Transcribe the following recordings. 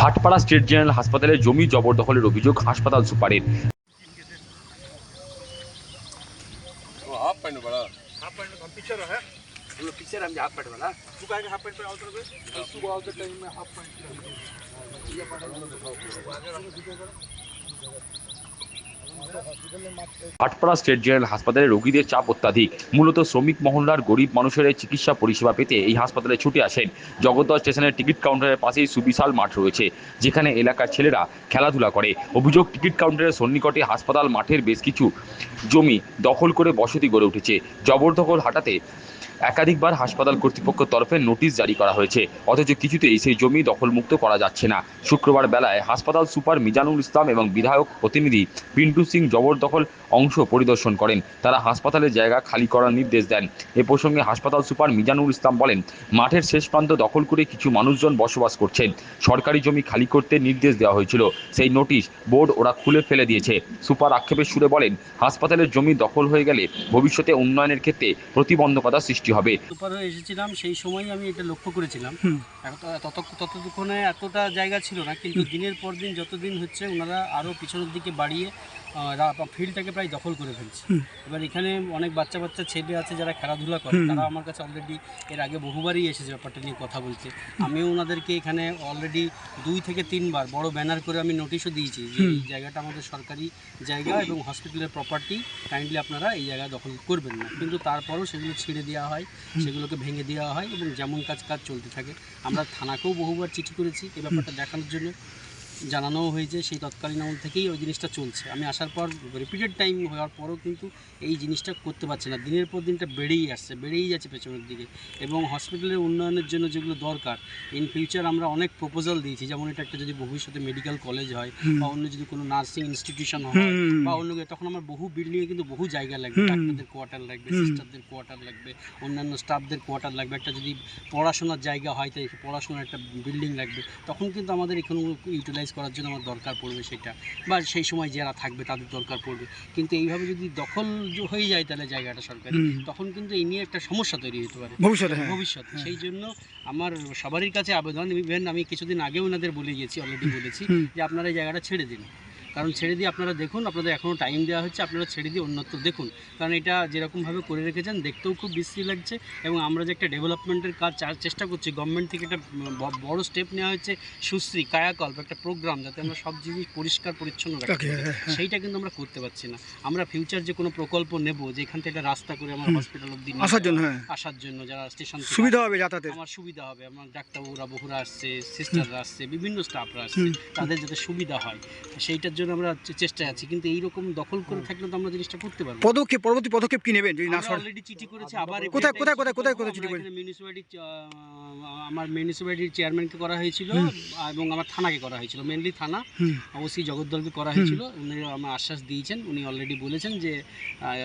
Bhatpara state general হাসপাতালে জমি জবরদখলের অভিযোগ হাসপাতাল সুপারের। हाफ पैंट बड़ा हाफ पैंट हम पिक्चर है वो पिक्चर हम हाफ पैंट वाला तू कहेगा हाफ पैंट पे आउटर पे सुबह आउटर टाइम में हाफ पैंट ये पड़ा ভাটপাড়া স্টেট জেনারেল হাসপাতালে রোগীদের চাপ অত্যাধিক। মূলত শ্রমিক মহল্লার গরিব মানুষের চিকিৎসা পরিষেবা পেতে এই হাসপাতালে ছুটে আসেন। জগদ্দল স্টেশনের টিকিট কাউন্টারের পাশেই সুবিশাল মাঠ রয়েছে, যেখানে এলাকার ছেলেরা খেলাধুলা করে। অভিযোগ, টিকিট কাউন্টারের সন্নিকটে হাসপাতাল মাঠের বেশ কিছু জমি দখল করে বসতি গড়ে উঠেছে। জবরদখল হাটাতে একাধিকবার হাসপাতাল কর্তৃপক্ষের তরফে নোটিশ জারি করা হয়েছে, অথচ কিছুতেই সেই জমি দখলমুক্ত করা যাচ্ছে না। শুক্রবার বেলায় হাসপাতাল সুপার মিজানুল ইসলাম এবং বিধায়ক প্রতিনিধি পিন্টু সিং জবরদখল অংশ পরিদর্শন করেন। তারা হাসপাতালের জায়গা খালি করার নির্দেশ দেন। এ প্রসঙ্গে হাসপাতাল সুপার মিজানুল ইসলাম বলেন, মাঠের শেষ প্রান্ত দখল করে কিছু মানুষজন বসবাস করছেন। সরকারি জমি খালি করতে নির্দেশ দেওয়া হয়েছিল, সেই নোটিশ বোর্ড ওরা খুলে ফেলে দিয়েছে। সুপার আক্ষেপের সুরে বলেন, হাসপাতালের জমি দখল হয়ে গেলে ভবিষ্যতে উন্নয়নের ক্ষেত্রে প্রতিবন্ধকতা সৃষ্টি হবে। সুপার হয়ে এসেছিলাম, সেই সময় আমি এটা লক্ষ্য করেছিলাম। ততক্ষণে এতটা জায়গা ছিল না, কিন্তু দিনের পর দিন যতদিন হচ্ছে ওনারা আরও পিছনের দিকে বাড়িয়ে ফিল্ডটাকে প্রায় দখল করে ফেলছে। এবার এখানে অনেক বাচ্চা ছেলে আছে যারা খেলাধুলা করে, তারা আমার কাছে অলরেডি এর আগে বহুবারই এসেছে ব্যাপারটা নিয়ে কথা বলতে। আমিও ওনাদেরকে এখানে অলরেডি 2 থেকে 3 বার বড় ব্যানার করে আমি নোটিশও দিয়েছি যে এই জায়গাটা আমাদের সরকারি জায়গা এবং হসপিটালের প্রপার্টি, কাইন্ডলি আপনারা এই জায়গা দখল করবেন না। কিন্তু তারপরও সেগুলো ছেড়ে দেওয়া হয়, সেগুলোকে ভেঙে দেওয়া হয় এবং যেমন কাজ চলতে থাকে। আমরা থানাকেও বহুবার চিঠি করেছি এই ব্যাপারটা দেখানোর জন্য, জানানোও হয়েছে। সেই তৎকালীন আমল থেকেই ওই জিনিসটা চলছে। আমি আসার পর রিপিটেড টাইম হওয়ার পরও কিন্তু এই জিনিসটা করতে পারছে না। দিনের পর দিনটা বেড়েই যাচ্ছে পেছনের দিকে। এবং হসপিটালের উন্নয়নের জন্য যেগুলো দরকার ইন ফিউচার আমরা অনেক প্রপোজাল দিয়েছি, যেমন এটা একটা যদি ভবিষ্যতে মেডিকেল কলেজ হয় বা অন্য যদি কোনো নার্সিং ইনস্টিটিউশন হয় বা অন্য, তখন আমার বহু বিল্ডিংয়ে কিন্তু বহু জায়গা লাগবে। ডাক্তারদের কোয়ার্টার লাগবে, সিস্টারদের কোয়ার্টার লাগবে, অন্যান্য স্টাফদের কোয়ার্টার লাগবে। একটা যদি পড়াশোনার জায়গা হয় তাই পড়াশোনার একটা বিল্ডিং লাগবে। তখন কিন্তু আমাদের এখানে ইউটিলাইজ করার জন্য আমার দরকার পড়বে সেটা, বা সেই সময় যারা থাকবে তাদের দরকার পড়বে। কিন্তু এইভাবে যদি দখল হয়ে যায় তাহলে জায়গাটা সরকারি, তখন কিন্তু এই নিয়ে একটা সমস্যা তৈরি হতে পারে ভবিষ্যতে। সেই জন্য আমার সবারই কাছে আবেদন, ইভেন আমি কিছুদিন আগেও ওনাদের অলরেডি বলেছি যে আপনারা এই জায়গাটা ছেড়ে দিন। কারণ ছেড়ে দিয়ে আপনারা দেখুন, আপনাদের এখনও টাইম দেওয়া হচ্ছে, আপনারা ছেড়ে দিয়ে অন্যত্র দেখুন। কারণ এটা যেরকমভাবে করে রেখেছেন দেখতেও খুব বিশ্রী লাগছে। এবং আমরা যে একটা ডেভেলপমেন্টের কাজ চেষ্টা করছি, গভর্নমেন্ট থেকে একটা বড় স্টেপ নেওয়া হচ্ছে, সুশ্রী কায়াকল্প একটা প্রোগ্রাম, যাতে আমরা সব জিনিস পরিষ্কার পরিচ্ছন্ন রাখি, সেইটা কিন্তু আমরা করতে পারছি না। আমরা ফিউচার যে কোনো প্রকল্প নেব, যেখান থেকে একটা রাস্তা করে আমার হসপিটাল অব্দি আসার জন্য যারা স্টেশন সুবিধা হবে, যাতায়াতে আমার সুবিধা হবে, আমার ডাক্তারবাবুরা বহুরা আসছে, সিস্টাররা আসছে, বিভিন্ন স্টাফরা আসছে, তাদের যাতে সুবিধা হয় সেইটার জন্য আমরা চেষ্টায় আছি। কিন্তু এইরকম দখল করে থাকলে তো আমরা জিনিসটা করতে পারবো। পরবর্তী পদক্ষেপ কি নেবেন যদি না সরে? অলরেডি চিঠি করেছি। আবার কোথায় চিঠি করেছেন? আমার মিউনিসিপ্যালিটির চেয়ারম্যানকে করা হয়েছিল এবং আমার থানাকে করা হয়েছিল। মেনলি থানা অবশ্যই জগদ্দলকে করা হয়েছিল। উনি আমার আশ্বাস দিয়েছেন, উনি অলরেডি বলেছেন যে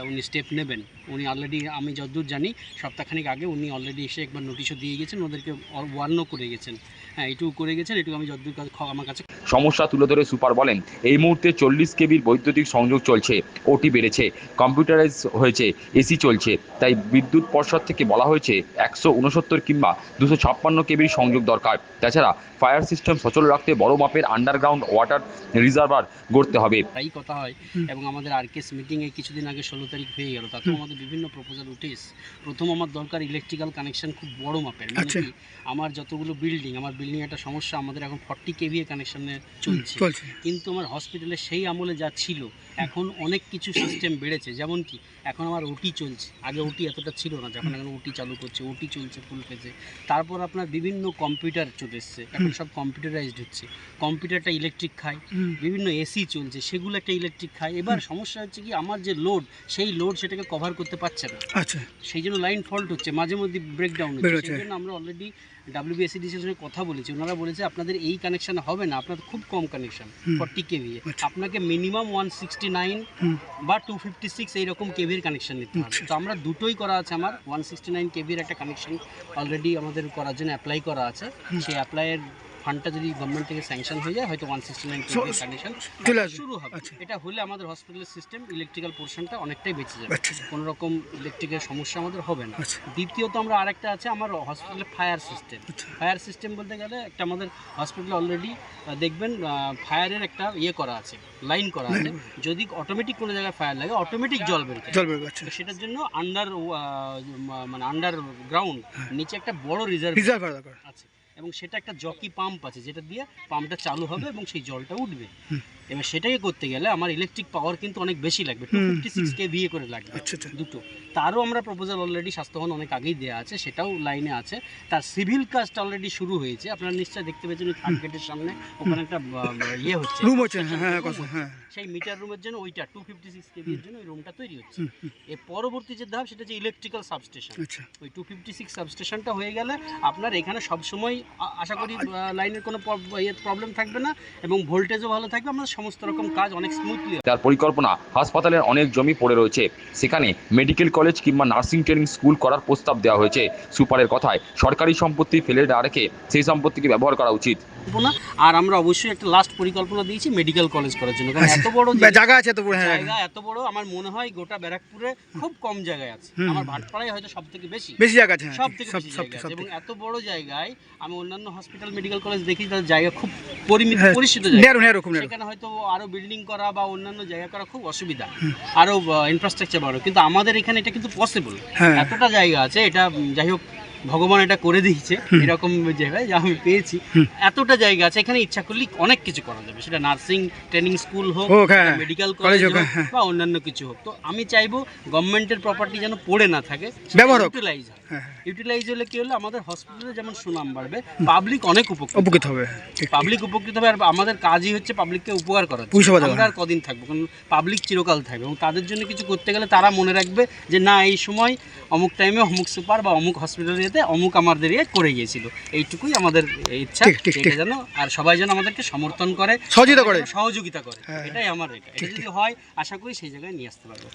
উনি স্টেপ নেবেন। উনি অলরেডি, আমি যতদূর জানি সপ্তাহখানেক আগে উনি অলরেডি এসে একবার নোটিশও দিয়ে গেছেন, ওদেরকে ওয়ার্নও করে গেছেন। হ্যাঁ, এটুকু করে গেছেন, এটুকু আমি যতদূর আমার কাছে। সমস্যা তুলে ধরে সুপার বলেন, এই মুহূর্তে 40 কেবির বৈদ্যুতিক সংযোগ চলছে, ওটি বেড়েছে, কম্পিউটারাইজ হয়েছে, এসি চলছে। তাই বিদ্যুৎ পর্ষদ থেকে বলা হয়েছে 169 কিংবা 256 কেবির সংযোগ দরকার। তাছাড়া ফায়ার সিস্টেম সচল রাখতে বড় মাপের আন্ডারগ্রাউন্ড ওয়াটার রিজার্ভার গড়তে হবে। তাই কথা হয়। এবং আমাদের আরকেএস মিটিংয়ে কিছুদিন আগে 16 তারিখ হয়ে গেল, তাতেও আমাদের বিভিন্ন প্রপোজাল উঠে এসেছে। প্রথম আমার দরকার ইলেকট্রিক্যাল কানেকশন, খুব বড় মাপের। মানে কি, আমার যতগুলো বিল্ডিং, আমার বিল্ডিং একটা সমস্যা, আমাদের এখন 40 কেভিএ কানেকশনে চলছে। কিন্তু আমার হসপিটালে সেই আমলে যা ছিল, এখন অনেক কিছু সিস্টেম বেড়েছে। যেমন কি, এখন আমার ওটি চলছে, আগে ওটি এতটা ছিল না, যখন এখন ওটি চালু করছে, ওটি চলছে ফুল ফেজে। তারপর আপনার বিভিন্ন কম্পিউটার চলে এসছে, এখন সব কম্পিউটারাইজড হচ্ছে। কম্পিউটারটা ইলেকট্রিক খায়, বিভিন্ন এসি চলছে, সেগুলো একটা ইলেকট্রিক খায়। এবার সমস্যা হচ্ছে কি, আমার যে লোড, সেই লোড সেটাকে কভার করতে পারছে না। আচ্ছা, সেই জন্য লাইন ফল্ট হচ্ছে, মাঝে মধ্যে ব্রেকডাউন হচ্ছে। সেই জন্য আমরা অলরেডি WBSEDCর সঙ্গে কথা বলেছি। ওনারা বলেছে আপনাদের এই কানেকশন হবে না, আপনাদের খুব কম কানেকশন 40 কেভিএ, আপনাকে মিনিমাম 169 বা 256 এইরকম কেভির কানেকশন নিতে হবে। তো আমরা দুটোই করা আছে। আমার 169 কেভির একটা কানেকশন অলরেডি আমাদের করার জন্য অ্যাপ্লাই করা আছে। সেই অ্যাপ্লাইয়ের ফান্ডটা যদি গভর্নমেন্ট থেকে স্যাংশন হয়ে যায় হয়তো 169 কানেকশন চলে আসবে। শুরু হবে। আচ্ছা। এটা হলে আমাদের হসপিটালের সিস্টেম ইলেকট্রিক্যাল পোর্শনটা অনেকটাই বেঁচে যাবে, আচ্ছা, আচ্ছা। কোনো রকম ইলেকট্রিকের সমস্যা আমাদের হবে না। আচ্ছা। দ্বিতীয়ত আমরা আরেকটা আছে আমার হসপিটালে ফায়ার সিস্টেম। ফায়ার সিস্টেম বলতে গেলে একটা আমাদের হসপিটালে অলরেডি দেখবেন ফায়ারের একটা ইয়ে করা আছে, লাইন করা আছে, যদি অটোমেটিক কোনো জায়গায় ফায়ার লাগে অটোমেটিক জল বেরোতে জল বেরোবে। আচ্ছা, তো সেটার জন্য মানে আন্ডারগ্রাউন্ড নিচে একটা বড় রিজার্ভ রিজার্ভ দরকার। আছে এবং সেটা একটা জকি পাম্প আছে যেটা দিয়ে পাম্পটা চালু হবে এবং সেই জলটা উঠবে। এবার সেটাকে করতে গেলে আমার ইলেকট্রিক পাওয়ার কিন্তু অনেক বেশি লাগবে, 256 kVA করে লাগবে আচ্ছা, আচ্ছা। দুটো। তারও আমরা প্রপোজাল অলরেডি স্বাস্থ্যভবন অনেক আগেই দেওয়া আছে, সেটাও লাইনে আছে। তার সিভিল কাজটা অলরেডি শুরু হয়েছে, আপনারা নিশ্চয়ই দেখতে পেয়েছেন থার্ড গেটের সামনে ওখানে একটা ইয়ে হচ্ছে, রুম হচ্ছে, হ্যাঁ কথা, হ্যাঁ। সেই মিটার রুমের জন্য ওইটা 256 kVA এর জন্য ওই রুমটা তৈরি হচ্ছে। এর পরবর্তী যে ধাপ সেটা হচ্ছে ইলেকট্রিক্যাল সাবস্টেশন। আচ্ছা। ওই 256 সাবস্টেশনটা হয়ে গেলে আপনার এখানে সবসময় আশা করি লাইনের কোনো প্রবলেম থাকবে না এবং ভোল্টেজও ভালো থাকবে, আমাদের সমস্ত রকম কাজ অনেক স্মুথলি। তার পরিকল্পনা হাসপাতালের অনেক জমি পড়ে রয়েছে, সেখানে মেডিকেল কলেজ কিংবা নার্সিং ট্রেনিং স্কুল করার প্রস্তাব দেওয়া হয়েছে। সুপারের কথায় সরকারি সম্পত্তি ফেলে না রেখে সেই সম্পত্তিকে ব্যবহার করা উচিত। না, আর আমরা অবশ্যই একটা লাস্ট পরিকল্পনা দিয়েছি মেডিকেল কলেজ করার জন্য, কারণ এত বড় জায়গা আছে, এত বড়, হ্যাঁ, জায়গা এত বড় আমার মনে হয় গোটা ব্যারাকপুরে খুব কম জায়গায় আছে। আমার ভাটপাড়ায় হয়তো সব থেকে বেশি জায়গা আছে, সব থেকে বেশি জায়গা আছে এবং এত বড় জায়গায় আমি অন্যান্য হসপিটাল মেডিকেল কলেজ দেখি তাদের জায়গা খুব পরিমিত, পরিচিত জায়গা, সেখানে হয়তো আরো বিল্ডিং করা বা অন্যান্য জায়গা করা খুব অসুবিধা, আরো ইনফ্রাস্ট্রাকচার বাড়ো, কিন্তু আমাদের এখানে এটা কিন্তু পসিবল। এতটা জায়গা আছে, এটা যাই হোক ভগবান এটা করে দিয়েছে এরকম জায়গায় যা আমি পেয়েছি, এতটা জায়গা আছে, এখানে ইচ্ছা করলে অনেক কিছু করা যাবে, সেটা নার্সিং ট্রেনিং স্কুল হোক, মেডিকেল কলেজ হোক বা অন্যান্য কিছু হোক। তো আমি চাইবো গভর্নমেন্টের প্রপার্টি যেন পড়ে না থাকে, ইউটিলাইজ হয়। ইউটিলাইজ হলে কি হলো আমাদের হসপিটালে যেমন সুনাম বাড়বে, পাবলিক অনেক উপকৃত হবে, পাবলিক উপকৃত হবে। আর আমাদের কাজই হচ্ছে পাবলিককে উপকার করা, আমরা আর কদিন থাকবো, কারণ পাবলিক চিরকাল থাকবে এবং তাদের জন্য কিছু করতে গেলে তারা মনে রাখবে যে না এই সময় অমুক টাইমে অমুক সুপার বা অমুক হসপিটালে অমুক আমাদের ইয়ে করে গিয়েছিল। এইটুকুই আমাদের ইচ্ছা, এটা যেন আর সবাই যেন আমাদেরকে সমর্থন করে, সহযোগিতা করে, এটাই আমার এটা যদি হয় আশা করি সেই জায়গায় নিয়ে আসতে পারবো।